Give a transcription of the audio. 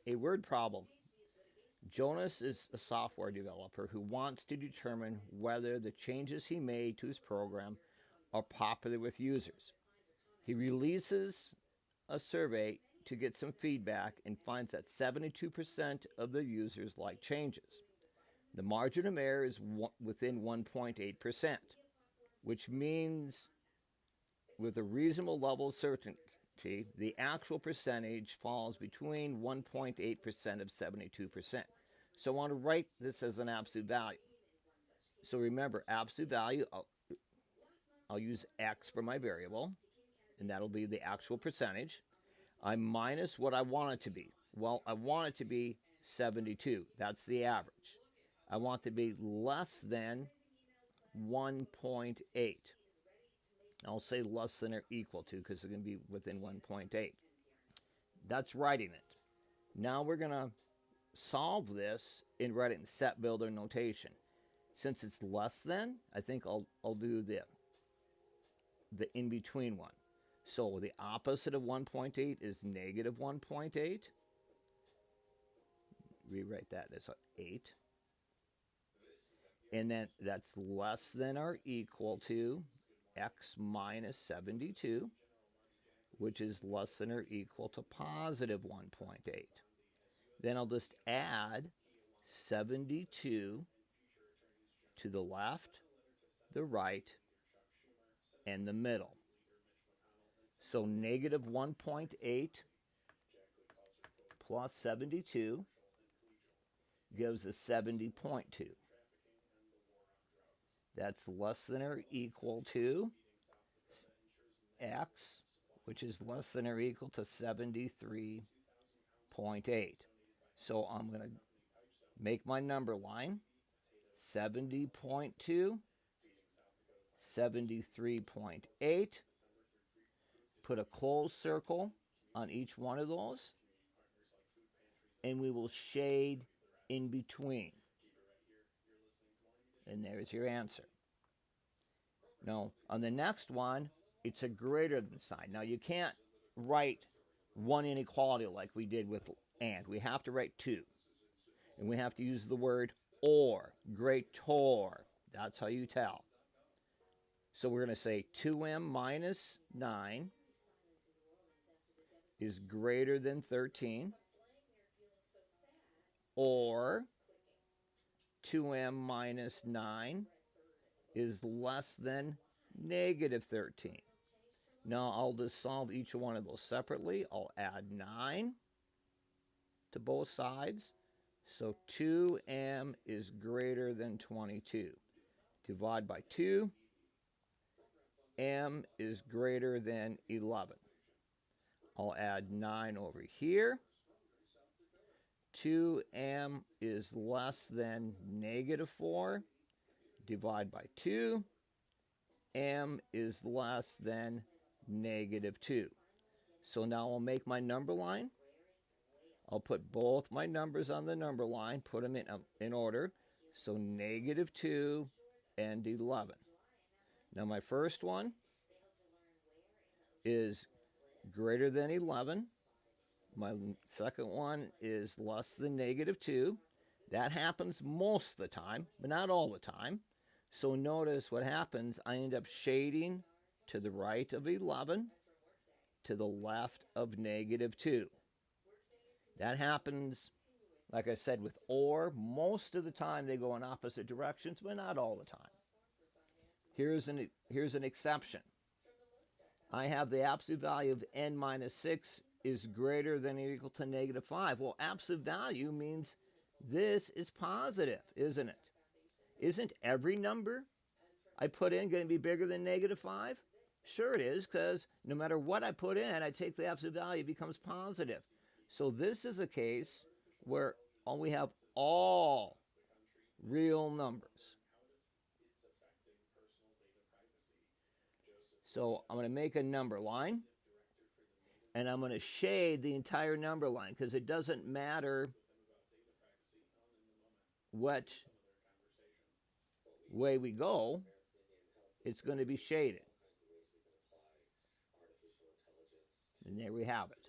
A word problem. Jonas is a software developer who wants to determine whether the changes he made to his program are popular with users. He releases a survey to get some feedback and finds that 72% of the users like changes. The margin of error is within 1.8%, which means with a reasonable level of certainty, the actual percentage falls between 1.8% of 72%. So I want to write this as an absolute value. So remember, absolute value, I'll use x for my variable, and that'll be the actual percentage. I minus what I want it to be. Well, I want it to be 72. That's the average. I want it to be less than 1.8. I'll say less than or equal to because it's going to be within 1.8. That's writing it. Now we're going to solve this in writing set builder notation. Since it's less than, I think I'll do the in between one. So the opposite of 1.8 is negative 1.8. Rewrite that as 8. And then that's less than or equal to x minus 72, which is less than or equal to positive 1.8. Then I'll just add 72 to the left, the right, and the middle. So negative 1.8 plus 72 gives us 70.2. That's less than or equal to x, which is less than or equal to 73.8. So I'm going to make my number line 70.2, 73.8. Put a closed circle on each one of those, and we will shade in between. And there's your answer. Now, on the next one, it's a greater than sign. Now, you can't write one inequality like we did with and. We have to write two. And we have to use the word or, greater. That's how you tell. So we're going to say 2m minus 9 is greater than 13, or 2m minus 9 is less than negative 13. Now I'll just solve each one of those separately. I'll add 9 to both sides. So 2m is greater than 22. Divide by 2. M is greater than 11. I'll add 9 over here. 2m is less than negative 4. Divide by 2. M is less than negative 2. So now I'll make my number line. I'll put both my numbers on the number line, put them in order. So negative 2 and 11. Now my first one is greater than 11. My second one is less than negative 2. That happens most of the time, but not all the time. So notice what happens. I end up shading to the right of 11, to the left of negative 2. That happens, like I said, with or. Most of the time they go in opposite directions, but not all the time. Here's an exception. I have the absolute value of n minus 6 is greater than or equal to negative 5. Well, absolute value means this is positive, isn't it? Isn't every number I put in going to be bigger than negative 5? Sure it is, because no matter what I put in, I take the absolute value, it becomes positive. So this is a case where we have all real numbers. So I'm going to make a number line, and I'm going to shade the entire number line, because it doesn't matter what way we go, it's going to be shaded. And there we have it.